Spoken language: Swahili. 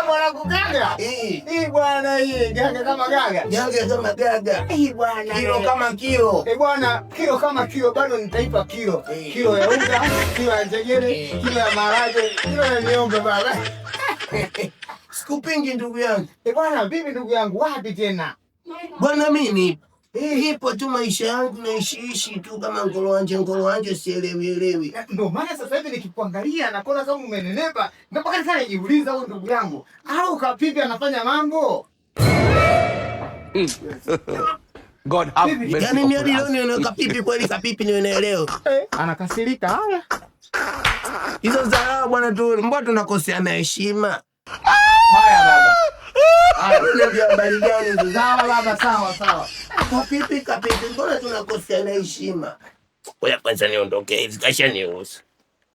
Bwana kugaga. Hii bwana hii gaga kama gaga. Gaga kama gaga. Hii bwana. Kilo kama kilo. Bwana kilo kama kilo bado nitaipa kilo. Kilo ya unga, kilo ya njegere, kilo ya maharage, kilo ya miombe baba. Sikupingi ndugu yangu. Bwana vipi ndugu yangu wapi tena? Bwana mimi hipo tu maisha yangu naishi tu kama ngolo wanje sielewi. Ndio maana sasa hivi nikikuangalia naona kama umenenepa. Ndio mpaka sasa najiuliza huyu ndugu yangu. Au kapipi anafanya mambo? God have mercy. Yaani mimi hadi leo niona kapipi kweli kapipi niwe naelewa. Anakasirika haya. Hizo za bwana tu mbona tunakoseana heshima. Haya baba. Ndio habari gani? Sawa baba, sawa. Kapipi mbona tunakoseana heshima? Ngoja kwanza niondoke hivi kasha niuza.